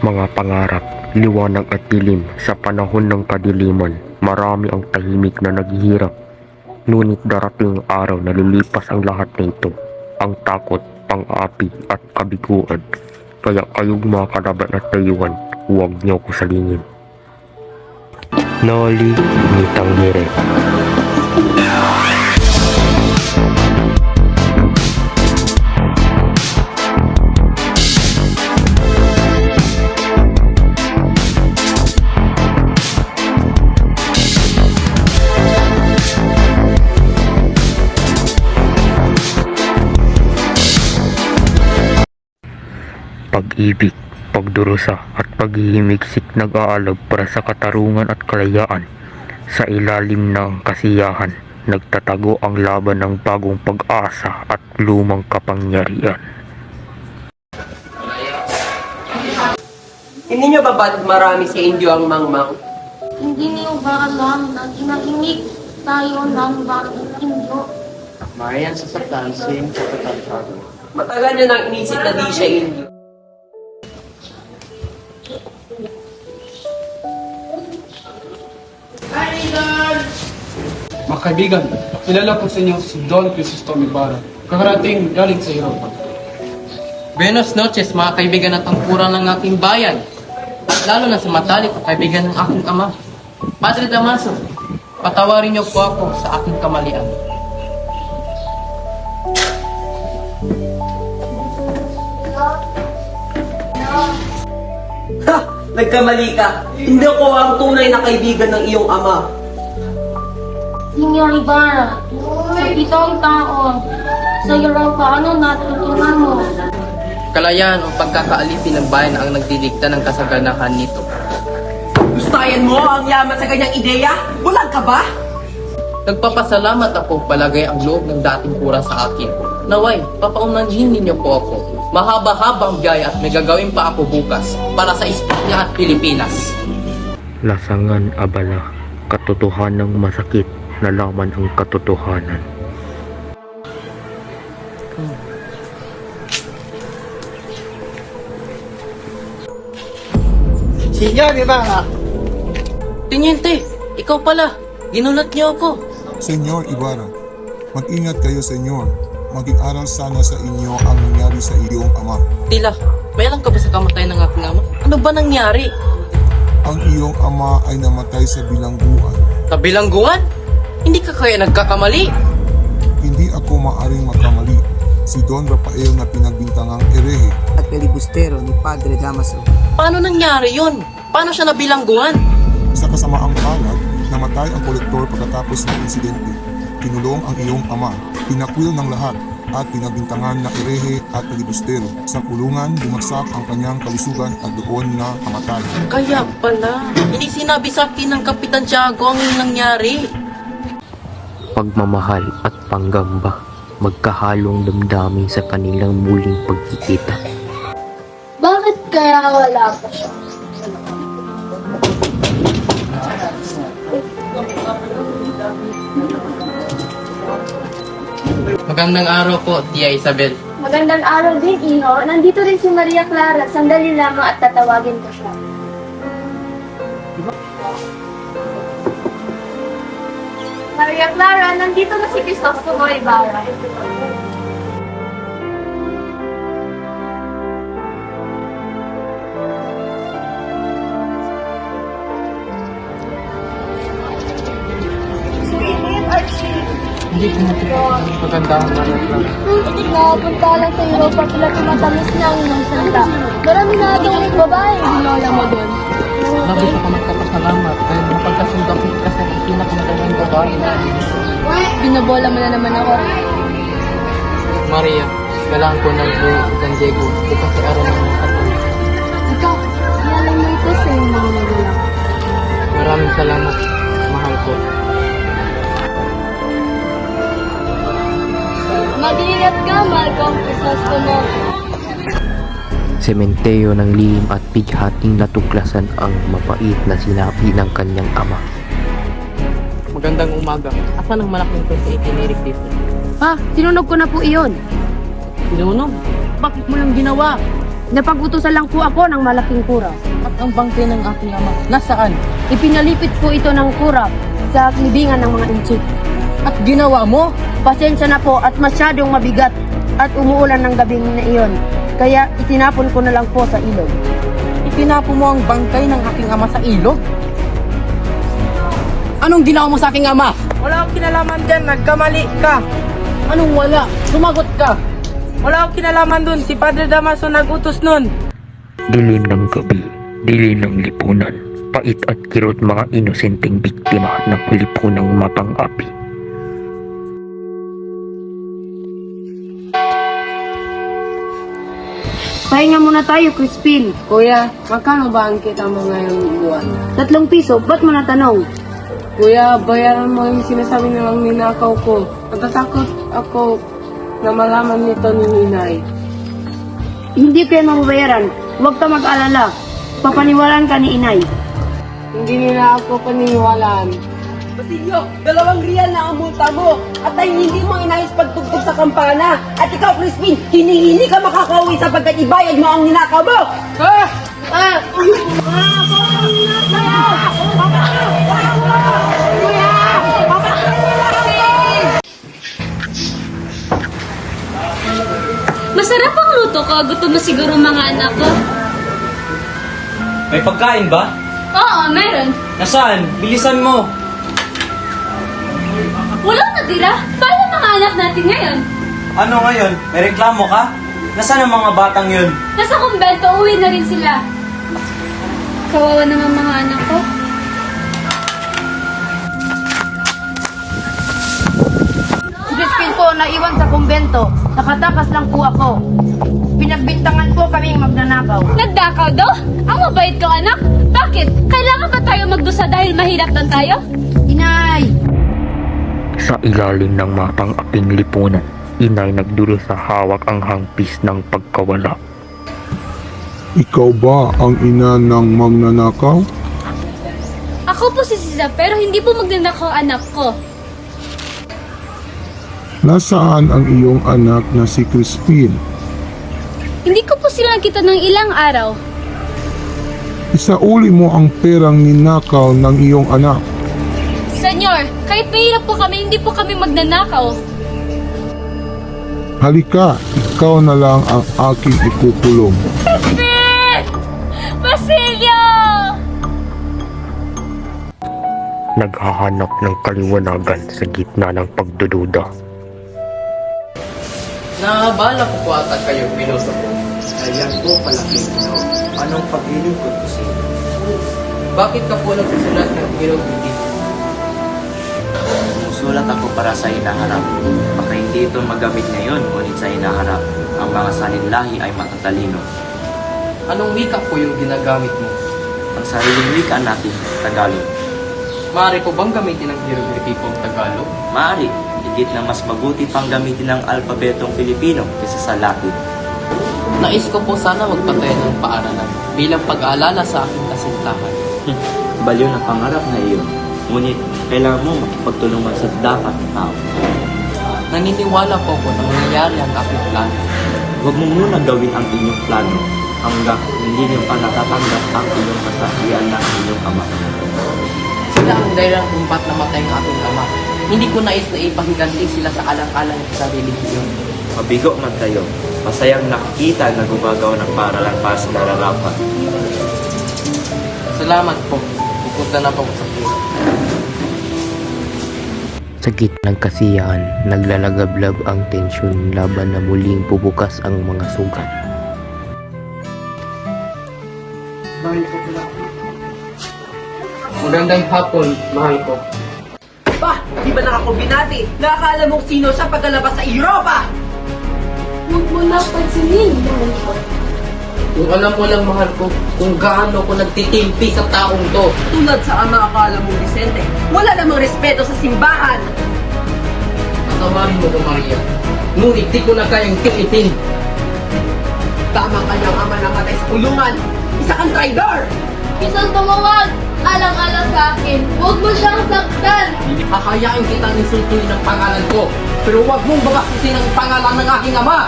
Mga pangarap, liwanag at dilim sa panahon ng kadiliman, marami ang tahimik na naghihirap. Ngunit darating ang araw na lilipas ang lahat nito, ang takot, pang-aapi at kabiguan. Kaya kayong mga kalaban at tayuan, huwag niyo ko salingin. Noli Me Tangere. Pag-ibig, pagdurusa at paghihimiksik nag-aalab para sa katarungan at kalayaan. Sa ilalim ng kasiyahan, nagtatago ang laban ng bagong pag-asa at lumang kapangyarihan. Hindi nyo ba ba't marami sa inyo ang mangmang? Hindi niyo ba alam na ginahimik tayo ng bagong Indyo? Marian sa Satansin sa Katansado. Matagal nyo nang inisip na di siya inyo. Mga kaibigan, kilala po sa inyo si Don Crisostome Ibarra, kakarating galing sa Europa. Buenos noches mga kaibigan at tangkuran ng aking bayan. At lalo na sa matalik at kaibigan ng aking ama. Padre Damaso, patawarin niyo po ako sa aking kamalian. Ha! Nagkamali ka! Hindi ako ang tunay na kaibigan ng iyong ama. Senyor Ibarra, sa pitong taon, sa Europa, ano natutunan mo? Kalayaan o pagkakaalipin ng bayan ang nagdidikta ng kasaganahan nito. Gustayan mo ang yaman sa ganyang ideya? Bulag ka ba? Nagpapasalamat ako palagay ang loob ng dating kura sa akin. Naway, papaumanhin ninyo po ako. Mahaba-habang biyaya at may gagawin pa ako bukas para sa Espanya at Pilipinas. Lasangan abala, katotohanang masakit, nalaman ang katotohanan. Senyor Ibarra! Teniente, ikaw pala. Ginulat niyo ako. Senyor Ibarra, mag-ingat kayo, senyor. Mag-aral sana sa inyo ang nangyari sa iyong ama. Tila, mayroon ka ba sa kamatayan ng aking ama? Ano ba nangyari? Ang iyong ama ay namatay sa bilangguan. Sa bilangguan? Hindi ka kaya nagkakamali? Hindi ako maaring makamali. Si Don Rafael na pinagbintangang erehe. At pelibustero ni Padre Damaso. Paano nangyari yun? Paano siya nabilangguan? Sa kasamaang palad, namatay ang kolektor pagkatapos ng insidente. Kinulong ang iyong ama, pinakwil ng lahat, at pinagbintangan na erehe at pelibustero. Sa kulungan, bumagsak ang kanyang kalusugan at doon na kamatay. Kaya pala, hindi sinabi sa akin ng Kapitan Tiago ang nangyari. Pagmamahal at panggamba, magkahalong damdamin sa kanilang muling pagkikita. Bakit kaya wala pa siya? Magandang araw po, Tia Isabel. Magandang araw din, Iho. Nandito rin si Maria Clara. Sandali lamang at tatawagin ko siya. Maria Clara, nandito na si Crisostomo Ibarra. Sweetie, Archie. Hindi ko matapos ang kagandahan na lang. Nakapunta lang sa Europa sila tumatamis niya ang inyong salita. Marami na atong babae, binola mo doon. Labis ako magpapasalamat dahil mapagkasundo ako kasi ang pinakamagandang babae natin. Binobola mo na naman ako. Maria, kailangan ko ng buhay sa San Diego bukas sa araw ng mga Katolik. Ikaw, sinala mo ito sa iyong mga magulang. Maraming salamat, mahal ko. Mag-ingat ka, mahal kong Crisostomo. Sementeryo ng lihim at bighating natuklasan ang mapait na sinabi ng kanyang ama. Magandang umaga. Asan ang malaking to sa itinirik dito? Ha? Sinunog ko na po iyon. Sinunog? Bakit mo lang ginawa? Napag-utusan lang po ako ng malaking kurap. At ang bangkay ng aking ama, nasaan? Ipinalipit po ito ng kurap sa libingan ng mga inchik. At ginawa mo? Pasensya na po at masyadong mabigat at umuulan ng gabing na iyon. Kaya itinapon ko na lang po sa ilog. Itinapo mo ang bangkay ng aking ama sa ilog? Anong ginawa mo sa aking ama? Wala akong kinalaman dyan, nagkamali ka. Anong wala? Sumagot ka! Wala akong kinalaman dun, si Padre Damaso nagutos nun. Dilim ng gabi, dilim ng lipunan, pait at kirot mga inosenteng biktima ng lipunang mapang-api. Pahinga muna tayo, Crispin. Kuya, magkano ba ang kita mo ngayong buwan? 3 piso, ba't mo natanong? Kuya, bayaran mo yung sinasabi nilang ninakaw ko. Natatakot ako na malaman nito ni Ninay. Hindi ko yan mababayaran. Huwag ka mag-alala. Papaniwalaan ka ni inay. Hindi nila ako paniniwalaan. Basilio, 2 real na ang multa mo. At ay hindi mo inayos pagtugtog sa kampana. At ikaw, Crispin, hindi ka makakauwi sapagkat ibayad mo ang ninakaw mo. Masarap ang luto ko. Gutom na siguro mga anak ko. May pagkain ba? Oo, meron. Nasaan? Bilisan mo! Walang natira. Paano mga anak natin ngayon? Ano ngayon? May reklamo ka? Nasaan ang mga batang yun? Nasa kumbento, uwi na rin sila. Kawawa naman mga anak ko. Si Crispin po naiwan sa kumbento. Nakatakas lang po ako. Pinagbintangan po kaming magnanakaw. Nagdakaw daw? Ang mabait ko anak. Bakit? Kailangan ba tayo magdusa dahil mahirap lang tayo? Inay! Sa ilalim ng mapang-aping lipunan, inay nagduro sa hawak ang hangpis ng pagkawala. Ikaw ba ang ina ng magnanakaw? Ako po si Siza pero hindi po magnanakaw anak ko. Nasaan ang iyong anak na si Crispin? Hindi ko po sila nakita ng ilang araw. Isauli mo ang perang ninakaw ng iyong anak. Senyor, kahit mahirap po kami, hindi po kami magnanakaw. Halika, ikaw na lang ang aking ikukulong. Basilio! Naghahanap ng kaliwanagan sa gitna ng pagdududa. Naabala ko po ata kayo, pilosopo. Ayan po pala Ginoo. Anong paglilingkod ko sa iyo? Bakit ka po nagsusulat ng hieroglyphic? Sumusulat ako para sa hinaharap. Baka hindi ito magamit ngayon, ngunit sa hinaharap, ang mga salinlahi ay matatalino. Anong wika po yung ginagamit mo? Ang sariling wika natin, Tagalog. Maaari po bang gamitin ang hieroglifipong Tagalog? Maaari, higit na mas mabuti pang gamitin ang alpabetong Filipino kaysa sa Latin. Nais ko po sana magpatayo ng paaralan bilang pag-aalala sa aking kasintahan. Baliw na pangarap na iyon. Ngunit, kailangan mo makipagtulungan sa dapat na tao. Naniniwala po ako na mangyayari ang aking plano. Huwag mo muna gawin ang inyong plano hanggang hindi niyo pa natatanggap ang inyong kasahiyan ng inyong ama. Sila ang dahilan kung ba't namatay ang aking ama. Hindi ko nais na ipahiganti sila sa alang-alang sa relihiyon. Mabigo man kayo. Masayang nakikita na gumagawa ng paralan para sa nararapat. Salamat po. Pupunta na po ako sa pura. Sa gitna ng kasiyahan, naglalagablab ang tensyon laban na muling bubukas ang mga sugat. Magandang hapon, mahal ko. Ba, di ba nakakombinati? Nakakala mong sino siya pagkalabas sa Europa? Huwag mo na pansinin, mahal ko. Kung alam mo lang, mahal ko, kung gaano ko nagtitimpi sa taong to. Tulad sa ama akala mong Vicente, wala namang respeto sa simbahan. Patawarin mo ko, Maria. Ngunit di ko na kayang tiitin. Tama kanyang ama namatay sa kulungan. Isa kang traidor! Isang tumawag, alang-alang sa akin. Huwag mo siyang saktan. Hahayain kitang insultuin ng pangalan ko. Pero huwag mong babasusin ang pangalan ng aking ama.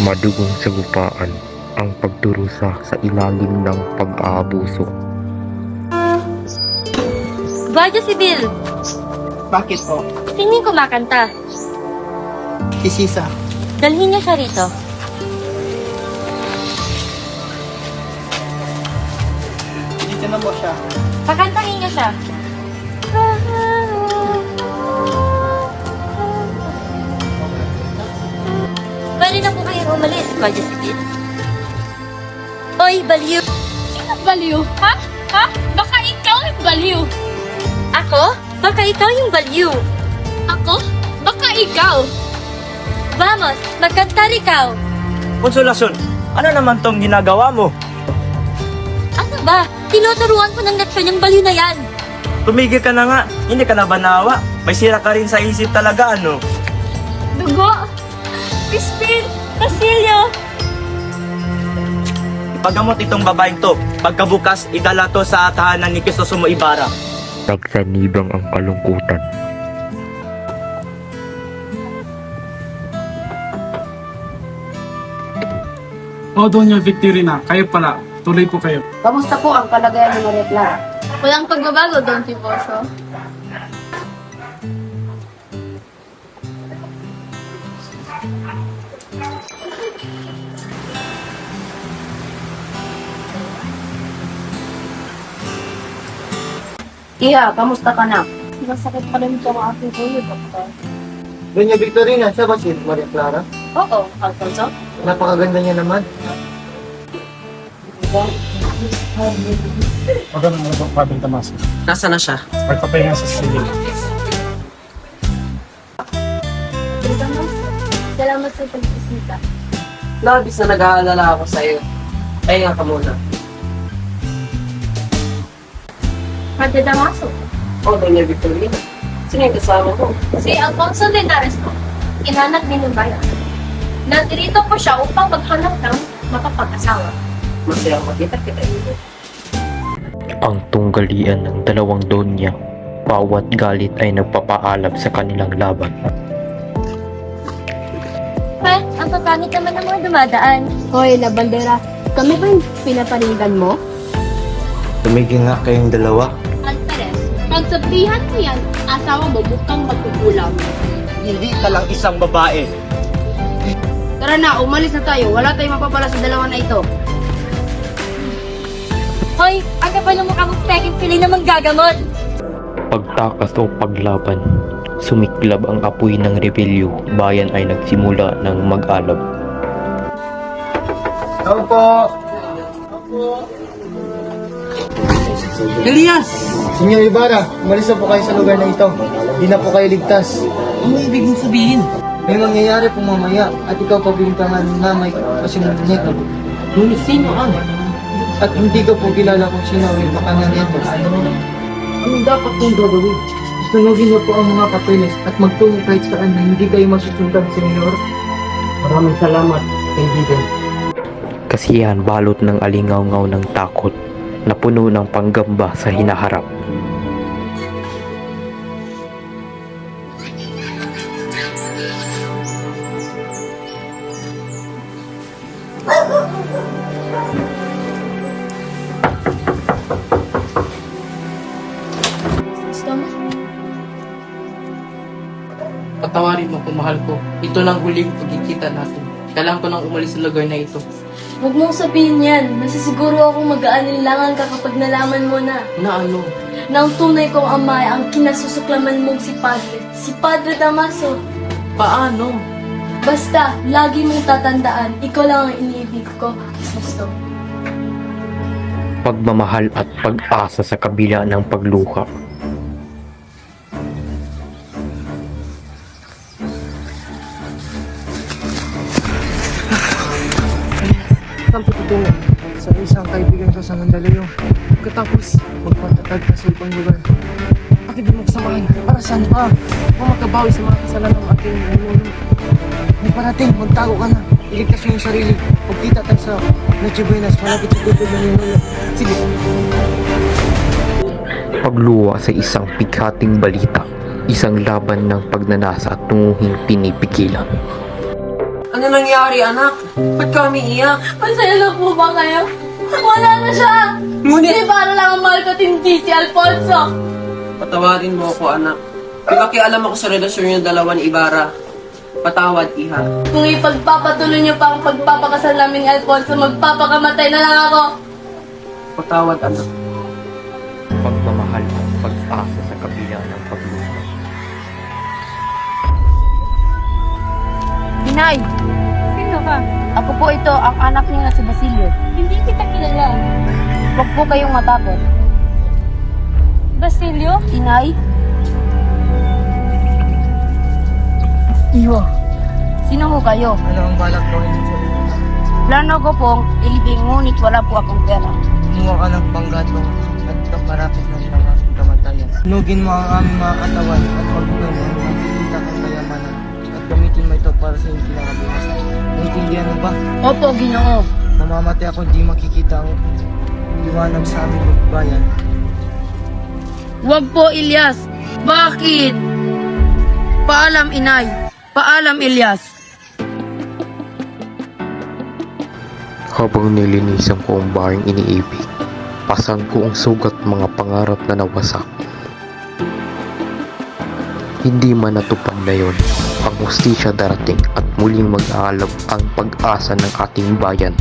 Madugong sagupaan ang pagdurusa sa ilalim ng pag-aabuso. Guardia Civil, Bakit po? sino yung kumakanta? Si Sisa. Dalhin niyo siya rito. Dito na po siya. Pakantahin niyo siya. Pwede na po kayong umalis, Guardia Civil. Oy, baliw! Sino baliw? Ha? Ha? Baka ikaw yung baliw. Ako? Baka ikaw yung baliw. Ako? Baka ikaw. Vamos, magkanta ikaw. Konsolasyon, ano naman tong ginagawa mo? Ano ba? Tinuturuan ko ng leksyon yung baliw na yan. Tumigil ka na nga, hindi ka na ba naawa? May sira ka rin sa isip talaga, ano? Dugo! Crispin! Basilio! Ipagamot itong babaeng to. Pagkabukas, idala to sa tahanan ni Crisostomo Ibarra. Nagsanibang ang kalungkutan. O, Doña Victorina, kayo pala. Tuloy po kayo. Kamusta po ang kalagayan ni Maria Clara? Walang pagbabago, Don Tiboso. Iha, kamusta ka na? Masakit pa rin po ang aking ulo, Doktor. Doña Victorina, siya ba si Maria Clara? Oo, Alfonso. Napakaganda niya naman. Magandang mga po, Padre Tomas. Nasa na siya? Magpapahinga sa silid. Salamat sa pagbisita. Labis na nag-aalala ako sa'yo. Pahinga ka muna. Padre Damaso. O, Doña Victorina. Sino yung kasama mo? Si Alfonso Linares po. Inanak ni Nubayan. Nandirito po siya upang maghanap ng makapag-asawa. Masayang makita kita dito. Ang tunggalian ng dalawang donya, bawat galit ay nagpapaalam sa kanilang laban. Ang papangit naman ng mga dumadaan. Hoy, La Bandera, kami ba yung pinapanigan mo? Tumigil nga kayong dalawa. Altares, pagsabihan mo yan, asawa mo mukhang magkukulang. Hindi ka lang isang babae. Tara na, umalis na tayo. Wala tayong mapapala sa dalawa na ito. Hoy, ang kapal ng mukha mong peking pili na manggagamot. Pagtakas o paglaban, sumiklab ang apoy ng rebelyo, bayan ay nagsimula ng mag-alab. Ako po! Elias! Senyor Ibarra, umalis na po kayo sa lugar na ito. Hindi na po kayo ligtas. Ano ibig mong sabihin? May mangyayari po mamaya at ikaw pabintangan ng mamay kasunod nito. Ngunit sino ang? At hindi ko po kilala kung sino ang ipakanan nito. Anong dapat kong gagawin? Sunugin niyo po ang mga papeles at magtungo kahit saan na hindi kayo masusundan, Senyor. Maraming salamat, kaibigan. Kasiyahan balot ng alingaw-ngaw ng takot, na puno ng panggamba sa hinaharap. Patawarin mo kung mahal ko. Ito lang huling pagkikita natin. Kailangan ko nang umalis sa lugar na ito. Huwag mong sabihin yan. Nasisiguro akong mag-aalinlangan ka kapag nalaman mo na. Na ano? Na ang tunay kong ama ay ang kinasusuklaman mong si Padre. Si Padre Damaso. Paano? Basta, lagi mong tatandaan, ikaw lang ang iniibig ko. Gusto. Pagmamahal at pag-asa sa kabila ng pagluha. Saan po tutungo? Sa isang kaibigan ko sa Mandaluyong. Pagkatapos, magpatatag ka sa ibang lugar. Bakit di mo kasamahan? Para saan pa? Kung makabawi sa mga kasalanan ng ating ulo. May parating, magtago ka na. Iligtas mo yung sarili. Pagkita tayo sa Noche Buenas, malapit sa tubig ng Nuno. Sige. Pagluwa sa isang pikhating balita, isang laban ng pagnanasa at tunguhing pinipigilan. Ano nangyari, anak? Ba't kami iyak? Masaya na po ba kayo? Wala na siya! Ngunit, Di para lang ang mahal ko hindi si Alfonso! patawarin mo ako, anak. May pakialam ako sa relasyon yung dalawa ni Ibarra. Patawad, iha. Kung ipagpapatuloy niyo pa ang pagpapakasal namin ni Alfonso, magpapakamatay na lang ako! Patawad, anak. Pagmamahal at pag-asa sa kabila ng paglupa. Inay, Sino ka? ako po ito, ang anak niya na si Basilio. Hindi kita kilala. Huwag po kayong matakot. Basilio? Inay? Iyo. Sino ho kayo? Ano ang balak gawin mo sa iyo? Plano ko pong ilibing ngunit wala po akong pera. Kumuha ka ng panggatong at kaparapit ng mga kamatayan. Nugin mo ang aming mga katawan at magbigay mo ang makikita kang kayamanan at gamitin mo ito para sa iyong kinakabukasan. Naintindihan mo ba? Opo, Ginoo. Namamatay ako di makikita ang liwanag sa aming bayan. Huwag po, Ilyas. Bakit? Paalam, Inay. Paalam, Ilyas. Habang nilinisan ko ang bahing iniibig, pasan ko ang sugat mga pangarap na nawasak. Hindi man natupad na yon, ang hustisya darating at muling mag-aalab ang pag-asa ng ating bayan.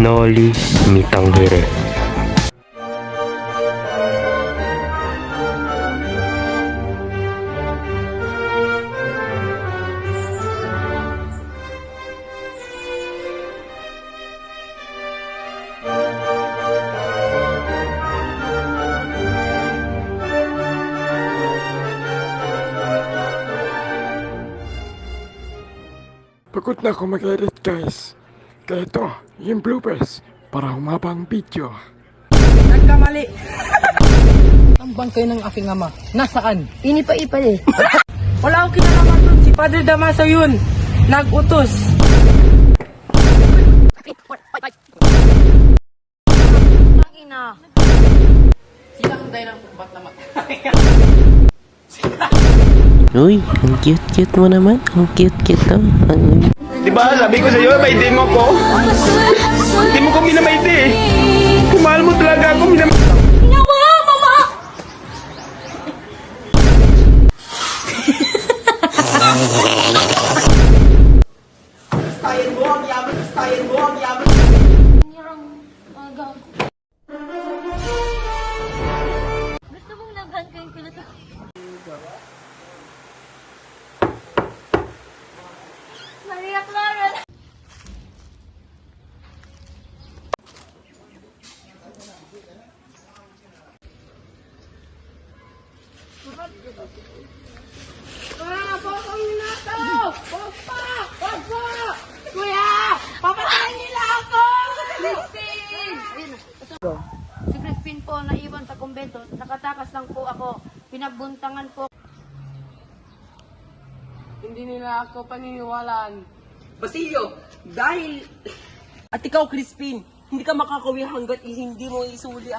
Noli Mitanghire. Pagod na ako mag-edit guys. Kaya ito, yung bloopers para humaba ang video. Nagkamali. Ang bangkay ng aking ama, nasaan? Inipa-ipa eh. Wala akong kinalaman dun. Si Padre Damaso yun. Nag-utos. Ang ina. Sila ang dahilan kung ba't naman. Uy, ang cute-cute mo naman. Ang cute-cute oh. Diba, sabi ko sa'yo, maiti mo ko. Hindi mo ko minamaiti eh. Kung mahal mo talaga ako, Gusto mong nabhan ko yung kulit ako? Maria Clara! Si Crispin po naiwan sa kumbento. Nakatakas lang po ako. Pinagbuntangan po. Hindi nila ako paniniwalaan. Basilio, dahil... At ikaw, Crispin, hindi ka makakawin hanggat hindi mo isuli ang